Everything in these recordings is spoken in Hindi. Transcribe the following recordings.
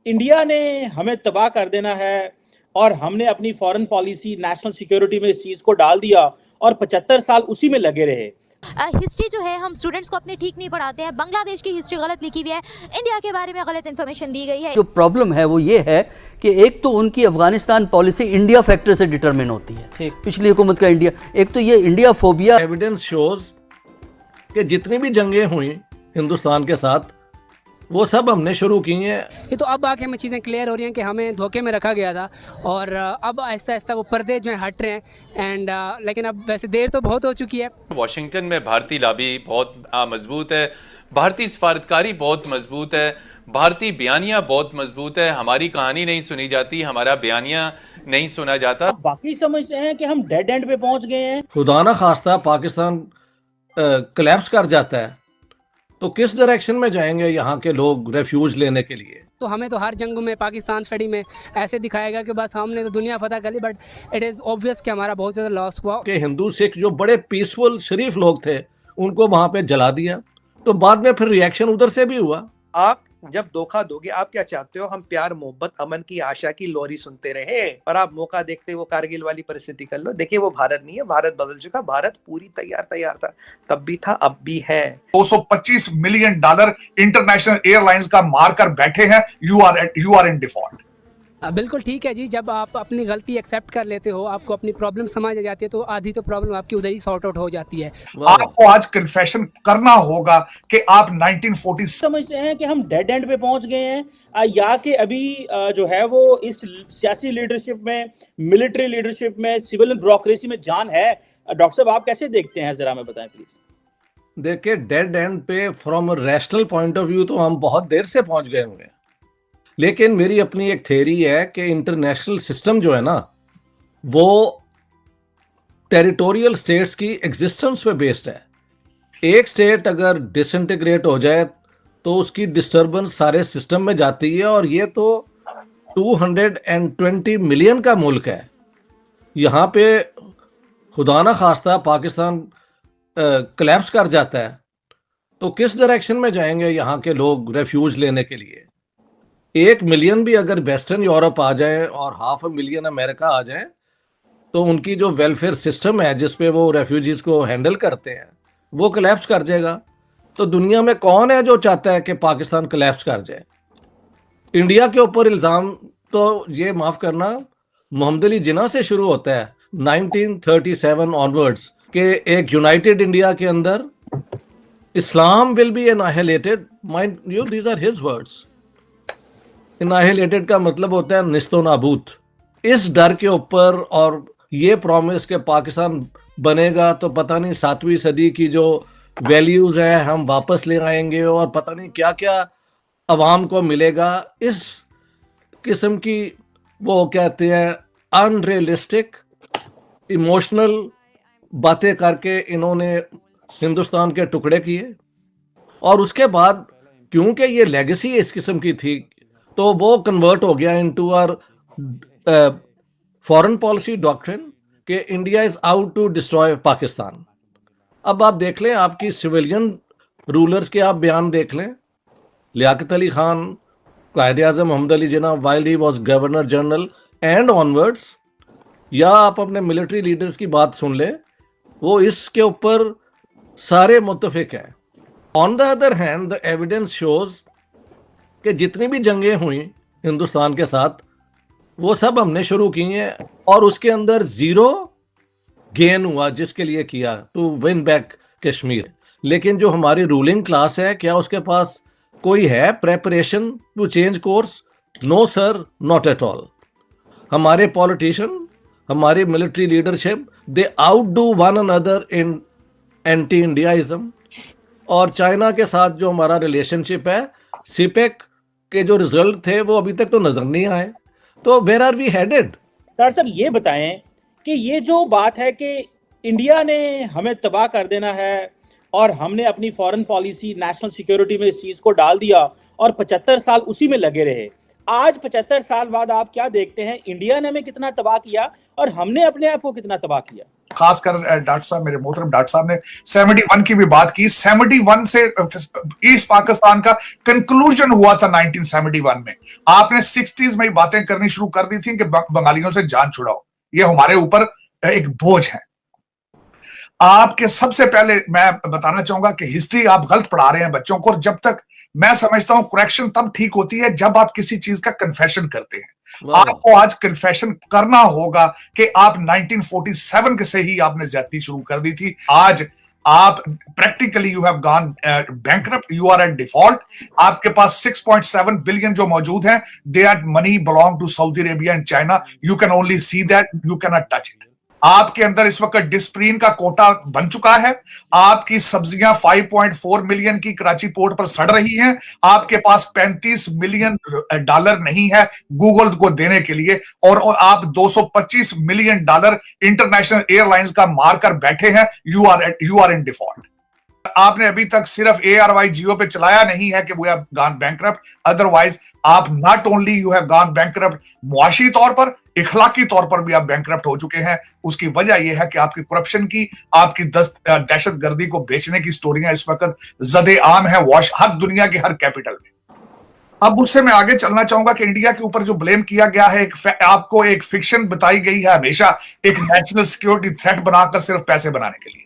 इंडिया ने हमें तबाह कर देना है और हमने अपनी फॉरेन पॉलिसी नेशनल सिक्योरिटी में इस चीज़ को डाल दिया और 75 साल उसी में लगे रहे। हिस्ट्री जो है हम स्टूडेंट्स को अपने ठीक नहीं पढ़ाते हैं। बांग्लादेश की हिस्ट्री गलत लिखी हुई है, इंडिया के बारे में गलत इन्फॉर्मेशन दी गई है। जो प्रॉब्लम है वो ये है कि एक तो उनकी अफगानिस्तान पॉलिसी इंडिया फैक्टर से डिटरमिन होती है, पिछली हुकूमत का इंडिया। एक तो ये इंडिया फोबिया। एविडेंस शोज कि जितनी भी जंगें हुई हिंदुस्तान के साथ वो सब हमने शुरू की हैं। ये तो अब आके हमें चीज़ें क्लियर हो रही हैं कि हमें धोखे में रखा गया था और अब आहिस्ता आहिस्ता वो पर्दे जो हैं हट रहे हैं एंड लेकिन अब वैसे देर तो बहुत हो चुकी है। वाशिंगटन में भारतीय लॉबी बहुत मजबूत है, भारतीय सफारतकारी बहुत मजबूत है, भारतीय बयानिया बहुत मजबूत है। हमारी कहानी नहीं सुनी जाती, हमारा बयानिया नहीं सुना जाता। बाकी समझते हैं कि हम डेड एंड पे पहुंच गए हैं। खुदा ना खास्ता पाकिस्तान कोलैप्स कर जाता है तो किस डायरेक्शन में जाएंगे यहाँ के लोग रेफ्यूज लेने के लिए? तो हमें तो हर जंग में पाकिस्तान स्टडी में ऐसे दिखाएगा कि बस हमने तो दुनिया फतह कर ली, बट इट इज़ ऑब्वियस कि हमारा बहुत ज़्यादा लॉस हुआ। कि हिंदू सिख जो बड़े पीसफुल शरीफ लोग थे उनको वहाँ पे जला दिया, तो बाद में फिर रिएक्शन उधर से भी हुआ। आप जब धोखा दोगे, आप क्या चाहते हो? हम प्यार मोहब्बत अमन की आशा की लोरी सुनते रहे और आप मौका देखते वो कारगिल वाली परिस्थिति कर लो। देखिए वो भारत नहीं है, भारत बदल चुका। भारत पूरी तैयार था, तब भी था, अब भी है। $225 मिलियन इंटरनेशनल एयरलाइंस का मारकर बैठे हैं। You are in default. बिल्कुल ठीक है जी, जब आप अपनी गलती एक्सेप्ट कर लेते हो, आपको अपनी प्रॉब्लम समझ आ जाती है तो आधी तो प्रॉब्लम आपकी उधर ही सॉर्ट आउट हो जाती है। आपको आज कन्फेशन करना होगा कि आप 1940 समझते हैं कि हम डेड एंड पे पहुंच गए हैं या कि अभी जो है वो इस सियासी लीडरशिप में, मिलिट्री लीडरशिप में, सिविल ब्यूरोक्रेसी में जान है। डॉक्टर साहब आप कैसे देखते हैं, जरा हमें बताएं प्लीज। देखिए डेड एंड पे from rational point of view तो हम बहुत देर से पहुंच गए होंगे, लेकिन मेरी अपनी एक थ्योरी है कि इंटरनेशनल सिस्टम जो है ना वो टेरिटोरियल स्टेट्स की एग्जिस्टेंस पे बेस्ड है। एक स्टेट अगर डिसइंटीग्रेट हो जाए तो उसकी डिस्टर्बेंस सारे सिस्टम में जाती है, और ये तो 220 मिलियन का मुल्क है। यहाँ पे खुदा ना खास्ता पाकिस्तान कोलैप्स कर जाता है तो किस डायरेक्शन में जाएंगे यहाँ के लोग रेफ्यूज लेने के लिए? 1 मिलियन भी अगर वेस्टर्न यूरोप आ जाए और 500 मिलियन अमेरिका आ जाए तो उनकी जो वेलफेयर सिस्टम है जिसपे वो रेफ्यूजीज को हैंडल करते हैं वो कोलैप्स कर जाएगा। तो दुनिया में कौन है जो चाहता है कि पाकिस्तान कोलैप्स कर जाए? इंडिया के ऊपर इल्ज़ाम तो ये माफ़ करना मोहम्मद अली जिन्ना से शुरू होता है 1937 ऑनवर्ड्स के एक यूनाइटेड इंडिया के अंदर Islam will be annihilated. Mind you, these are his words. Annihilated का मतलब होता है निस्तो नाबूद। इस डर के ऊपर और ये प्रॉमिस के पाकिस्तान बनेगा तो पता नहीं 7वीं सदी की जो वैल्यूज़ है हम वापस ले आएंगे और पता नहीं क्या क्या अवाम को मिलेगा। इस किस्म की वो कहते हैं अनरियलिस्टिक इमोशनल बातें करके इन्होंने हिंदुस्तान के टुकड़े किए, और उसके बाद क्योंकि ये लेगेसी इस किस्म की थी तो वो कन्वर्ट हो गया into our foreign policy doctrine कि India is out to destroy Pakistan. अब आप देख लें, आपकी सिविलियन रूलर्स के आप बयान देख लें। Liaquat Ali Khan, Quaid-e Azam Mohammad Ali Jinnah while he was governor general and onwards, या आप अपने मिलिट्री लीडर्स की बात सुन ले, वो इसके ऊपर सारे मुत्तफिक हैं। On the other hand the evidence shows कि जितनी भी जंगें हुई हिंदुस्तान के साथ वो सब हमने शुरू की हैं, और उसके अंदर ज़ीरो गेन हुआ जिसके लिए किया, टू विन बैक कश्मीर। लेकिन जो हमारी रूलिंग क्लास है, क्या उसके पास कोई है preparation to change course? No sir, not at all. हमारे पॉलिटिशियन, हमारी military leadership, they outdo one another in anti Indiaism. और चाइना के साथ जो हमारा रिलेशनशिप है, सीपेक के जो रिजल्ट थे वो अभी तक तो नजर नहीं आए। तो where are we headed? Sir साहब ये बताएं कि ये जो बात है कि इंडिया ने हमें तबाह कर देना है और हमने अपनी फॉरेन पॉलिसी नेशनल सिक्योरिटी में इस चीज़ को डाल दिया और 75 साल उसी में लगे रहे। आज 75 साल बाद आप क्या देखते हैं, इंडिया ने हमें कितना तबाह किया और हमने अपने आप को कितना तबाह किया? खासकर डॉक्टर साहब, मेरे मोहतरम डॉक्टर साहब ने 71 की भी बात की। 71 से ईस्ट पाकिस्तान का कंक्लूजन हुआ था 1971 में। आपने 60s में ही बातें करनी शुरू कर दी थी कि बंगालियों से जान छुड़ाओ, ये हमारे ऊपर एक बोझ है। आपके सबसे पहले मैं बताना चाहूंगा कि हिस्ट्री आप गलत पढ़ा रहे हैं बच्चों को, और जब तक मैं समझता हूं करेक्शन तब ठीक होती है जब आप किसी चीज का कन्फेशन करते हैं। आपको आज कन्फेशन करना होगा कि आप 1947 से ही आपने ज्यादती शुरू कर दी थी। आज आप practically you have gone bankrupt, you are at default. आपके पास 6.7 बिलियन जो मौजूद हैं, they are money belong to Saudi Arabia and China. You can only see that, you can not touch it. आपके अंदर इस वक्त डिस्प्रीन का कोटा बन चुका है। आपकी सब्जियां 5.4 मिलियन की कराची पोर्ट पर सड़ रही हैं। आपके पास 35 मिलियन डॉलर नहीं है गूगल को देने के लिए, और आप 225 मिलियन डॉलर इंटरनेशनल एयरलाइंस का मारकर बैठे हैं। You are in default. आपने अभी तक सिर्फ ARY जियो पे चलाया नहीं है कि वो हैव गॉन बैंकरप्ट, अदरवाइज आप not only you have gone bankrupt, मुआशी तौर पर, इखलाकी तौर पर भी आप बैंकरप्ट हो चुके हैं। उसकी वजह यह है कि आपकी करप्शन की, आपकी दहशतगर्दी को बेचने की स्टोरियां इस वक्त ज़दे आम है हर दुनिया के हर कैपिटल में। अब उससे मैं आगे चलना चाहूंगा कि इंडिया के ऊपर जो ब्लेम किया गया है, आपको एक फिक्शन बताई गई है हमेशा, एक नेशनल सिक्योरिटी थ्रेट बनाकर सिर्फ पैसे बनाने के लिए।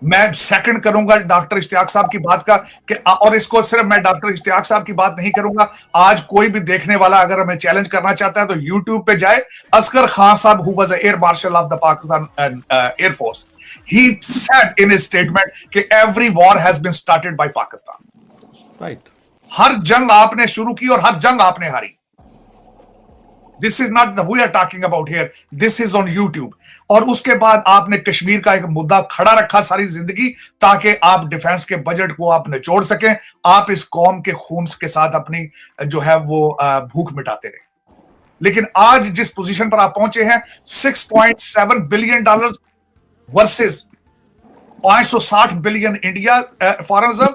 मैं सेकंड करूंगा डॉक्टर इश्तियाक साहब की बात का कि, और इसको सिर्फ मैं डॉक्टर इश्तियाक साहब की बात नहीं करूंगा, आज कोई भी देखने वाला अगर हमें चैलेंज करना चाहता है तो यूट्यूब पे जाए। असगर खान साहब, who was air marshal of the Pakistan air force, he said in his statement कि every war has been started by Pakistan. Right. हर जंग आपने शुरू की और हर जंग आपने हारी। This is not we are talking about here, this is on YouTube. और उसके बाद आपने कश्मीर का एक मुद्दा खड़ा रखा सारी जिंदगी, ताकि आप डिफेंस के बजट को आप निचोड़ सकें। आप इस कौम के खून के साथ अपनी जो है वो भूख मिटाते रहे। लेकिन आज जिस पोजीशन पर आप पहुंचे हैं, 6.7 billion dollar versus 560 billion India foreign reserve,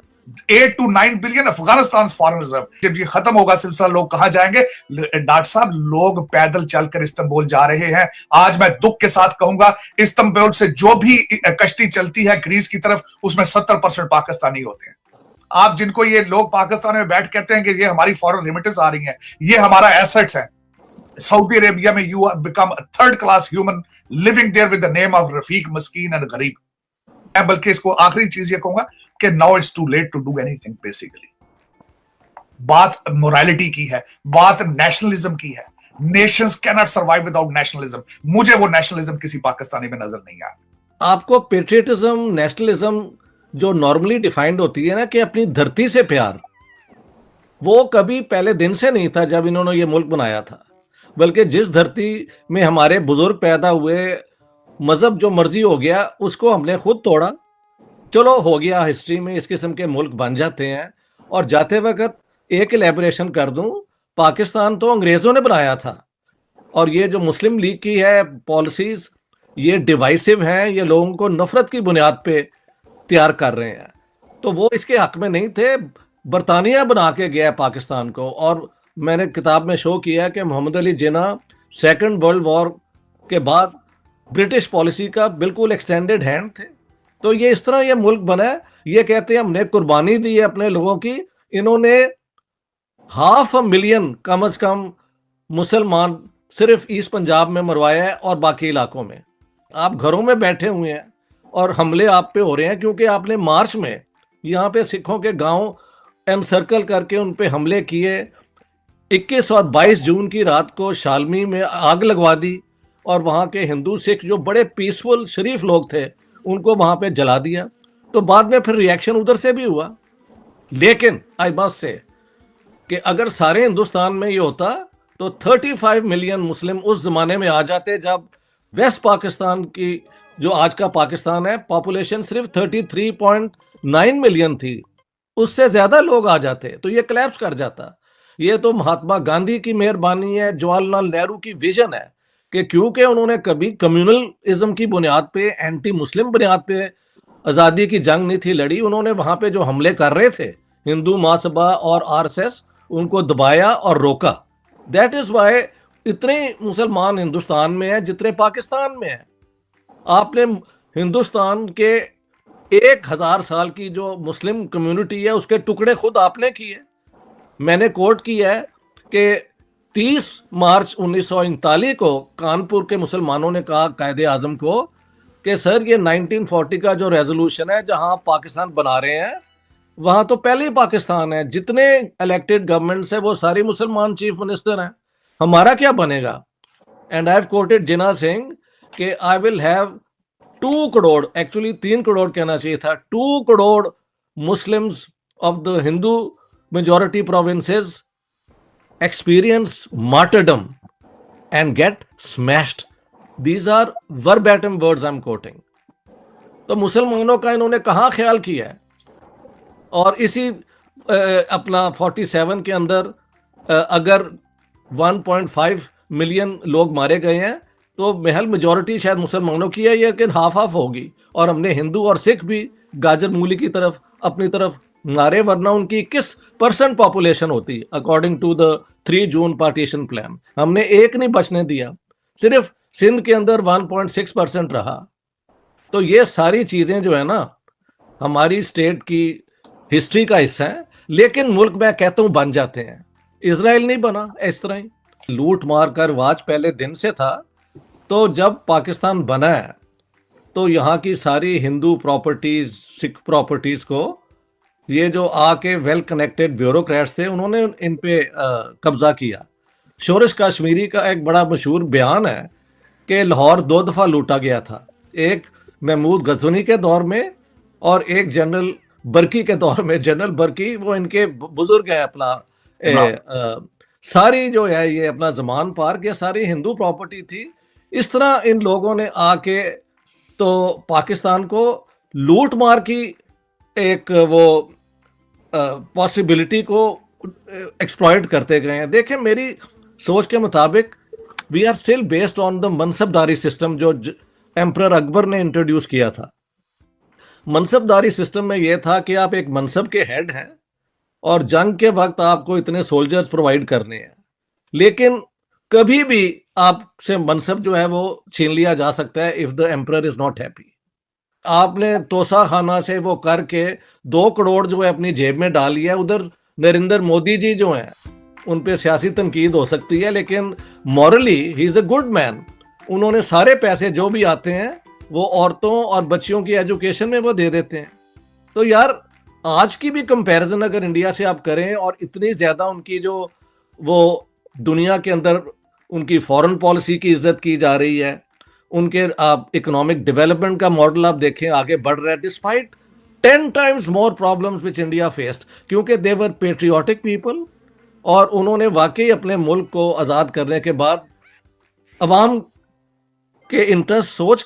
8 to 9 billion Afghanistan foreign reserve. जब ये खत्म होगा सिलसिला, लोग कहां जाएंगे? डॉक्टर साहब, लोग पैदल चलकर इस्तांबुल जा रहे हैं। आज मैं दुख के साथ कहूंगा, इस्तांबुल से जो भी कश्ती चलती है ग्रीस की तरफ, उसमें 70% पाकिस्तानी होते हैं। आप जिनको ये लोग पाकिस्तान में बैठ कहते हैं कि ये हमारी फॉरेन रेमिटेंस आ रही है, ये हमारा एसेट्स है। सऊदी अरेबिया में you are become a third class human living there with the name of रफीक, मस्कीन एंड गरीब। मैं बल्कि इसको आखिरी चीज ये कहूंगा कि now it's too late to do anything. Basically बात मोरालिटी की है, बात नेशनलिज्म की है। Nations can not survive without nationalism. मुझे वो नेशनलिज्म किसी पाकिस्तानी में नजर नहीं आ रहा। आपको पेट्रियटिज्म, नेशनलिज्म जो नॉर्मली डिफाइंड होती है ना कि अपनी धरती से प्यार, वो कभी पहले दिन से नहीं था जब इन्होंने ये मुल्क बनाया था, बल्कि जिस धरती में हमारे बुजुर्ग पैदा हुए, मजहब जो मर्जी हो गया उसको हमने खुद तोड़ा। चलो हो गया, हिस्ट्री में इस किस्म के मुल्क बन जाते हैं। और जाते वक्त एक एलेबोरेशन कर दूं, पाकिस्तान तो अंग्रेज़ों ने बनाया था, और ये जो मुस्लिम लीग की है पॉलिसीज़, ये डिवाइसिव हैं, ये लोगों को नफरत की बुनियाद पे तैयार कर रहे हैं। तो वो इसके हक में नहीं थे। बरतानिया बना के गया पाकिस्तान को, और मैंने किताब में शो किया कि मोहम्मद अली जिन्ना सेकेंड वर्ल्ड वॉर के बाद ब्रिटिश पॉलिसी का बिल्कुल एक्सटेंडेड हैंड थे। तो ये इस तरह ये मुल्क बना है। ये कहते हैं हमने कुर्बानी दी है अपने लोगों की। इन्होंने 500,000 कम अज कम मुसलमान सिर्फ ईस्ट पंजाब में मरवाया है, और बाकी इलाकों में आप घरों में बैठे हुए हैं और हमले आप पे हो रहे हैं, क्योंकि आपने मार्च में यहाँ पे सिखों के गांव एनसर्कल करके उन पे हमले किए। 21 और 22 जून की रात को शालमी में आग लगवा दी, और वहाँ के हिंदू सिख जो बड़े पीसफुल शरीफ लोग थे उनको वहाँ पे जला दिया। तो बाद में फिर रिएक्शन उधर से भी हुआ। लेकिन आई मस्ट से कि अगर सारे हिंदुस्तान में ये होता तो 35 मिलियन मुस्लिम उस ज़माने में आ जाते जब वेस्ट पाकिस्तान की, जो आज का पाकिस्तान है, पॉपुलेशन सिर्फ 33.9 मिलियन थी। उससे ज़्यादा लोग आ जाते तो ये कोलैप्स कर जाता। ये तो महात्मा गांधी की मेहरबानी है, जवाहरलाल नेहरू की विजन है कि क्योंकि उन्होंने कभी कम्युनलिज्म की बुनियाद पे, एंटी मुस्लिम बुनियाद पे आज़ादी की जंग नहीं थी लड़ी। उन्होंने वहाँ पे जो हमले कर रहे थे हिंदू महासभा और आरएसएस, उनको दबाया और रोका। दैट इज़ वाई इतने मुसलमान हिंदुस्तान में हैं जितने पाकिस्तान में हैं। आपने हिंदुस्तान के 1000 साल की जो मुस्लिम कम्युनिटी है उसके टुकड़े खुद आपने किए। मैंने कोट किया है कि 30 मार्च 1939 को कानपुर के मुसलमानों ने कहा कायदे आजम को कि सर ये 1940 का जो रेजोल्यूशन है जहां पाकिस्तान बना रहे हैं वहां तो पहले ही पाकिस्तान है, जितने इलेक्टेड गवर्नमेंट्स है वो सारी मुसलमान चीफ मिनिस्टर हैं, हमारा क्या बनेगा। एंड आई हैव कोटेड जिन्ना सिंह कि I will have 2 crore, actually 3 crore कहना चाहिए था, 2 crore Muslims of the Hindu majority provinces experience martyrdom and get smashed. These are verbatim words I'm quoting. तो मुसलमानों का इन्होंने कहाँ ख्याल किया है। और इसी अपना 47 के अंदर अगर 1.5 मिलियन लोग मारे गए हैं तो महल मेजॉरिटी शायद मुसलमानों की है, लेकिन हाफ हाफ होगी। और हमने हिंदू और सिख भी गाजर मूली की तरफ अपनी तरफ मारे, वरना उनकी 21% पॉपुलेशन होती according to the 3 June partition plan. हमने एक नहीं बचने दिया, सिर्फ सिंध के अंदर 1.6% रहा। तो ये सारी चीजें जो है ना हमारी स्टेट की हिस्ट्री का हिस्सा है, लेकिन मुल्क मैं कहता हूं बन जाते हैं। इजराइल नहीं बना इस तरह ही, लूट मार का रिवाज पहले दिन से था। तो जब पाकिस्तान बना है तो यहाँ की सारी हिंदू प्रॉपर्टीज, सिख प्रॉपर्टीज को ये जो आके वेल कनेक्टेड ब्यूरोक्रेट्स थे उन्होंने इन पे कब्जा किया। शोरश कश्मीरी का एक बड़ा मशहूर बयान है कि लाहौर 2 दफ़ा लूटा गया था, एक महमूद गजनी के दौर में और एक जनरल बर्की के दौर में। जनरल बर्की वो इनके बुजुर्ग हैं, अपना सारी जो है ये अपना जमान पार्क ये सारी हिंदू प्रॉपर्टी थी। इस तरह इन लोगों ने आके तो पाकिस्तान को लूट मार की एक वो पॉसिबिलिटी को एक्सप्लॉइट करते गए हैं। देखें मेरी सोच के मुताबिक we are still based on the mansabdari system जो एम्परर अकबर ने इंट्रोड्यूस किया था। मनसबदारी सिस्टम में यह था कि आप एक मनसब के हेड हैं और जंग के वक्त आपको इतने सोल्जर्स प्रोवाइड करने हैं, लेकिन कभी भी आपसे मनसब जो है वो छीन लिया जा सकता है if the emperor is not happy. आपने तोसा खाना से वो करके 2 करोड़ जो है अपनी जेब में डाल लिया। उधर नरेंद्र मोदी जी जो हैं उन पे सियासी तनकीद हो सकती है, लेकिन morally he is a good man. उन्होंने सारे पैसे जो भी आते हैं वो औरतों और बच्चियों की एजुकेशन में वो दे देते हैं। तो यार आज की भी कंपैरिजन अगर इंडिया से आप करें और इतनी ज्यादा उनकी जो वो दुनिया के अंदर उनकी फॉरेन पॉलिसी की इज्जत की जा रही है, उनके आप इकोनॉमिक डेवलपमेंट का मॉडल आप देखें आगे बढ़ रहा है despite 10 times more problems which India faced, क्योंकि दे वर पेट्रियोटिक पीपल और उन्होंने वाकई अपने मुल्क को आज़ाद करने के बाद अवाम के इंटरेस्ट सोच